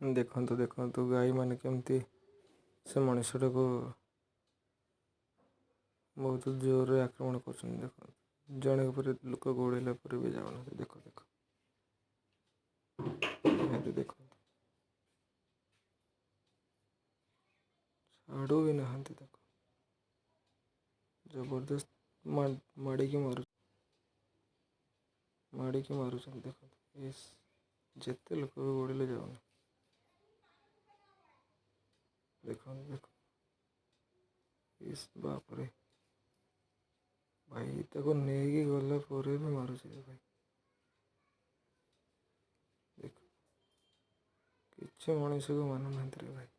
ଦେଖନ୍ତୁ ଦେଖନ୍ତୁ ଗାଈମାନେ କେମିତି ସେ ମଣିଷଟାକୁ ବହୁତ ଜୋରରେ ଆକ୍ରମଣ କରୁଛନ୍ତି। ଦେଖନ୍ତୁ ଜଣେ ଉପରେ ଲୋକ ଗୋଡ଼େଇଲା ପରେ ବି ଯାଉନାହାନ୍ତି। ଦେଖ ଦେଖ ନିହାତି ଦେଖନ୍ତୁ ଛାଡ଼ୁ ବି ନାହାନ୍ତି। ଦେଖ ଜବରଦସ୍ତ ମାଡ଼ିକି ମାରୁଛନ୍ତି। ଦେଖନ୍ତୁ ଇସ୍ ଯେତେ ଲୋକ ବି ଗୋଡ଼ିଲେ ଯାଉନି। ଦେଖନ୍ତୁ ଦେଖ ଇସ୍ ବାପରେ ଭାଇ ତାକୁ ନେଇକି ଗଲା ପରେ ବି ମାରୁଛି ଭାଇ। ଦେଖ କିଛି ମଣିଷକୁ ମାନୁନାହାନ୍ତି ରେ ଭାଇ।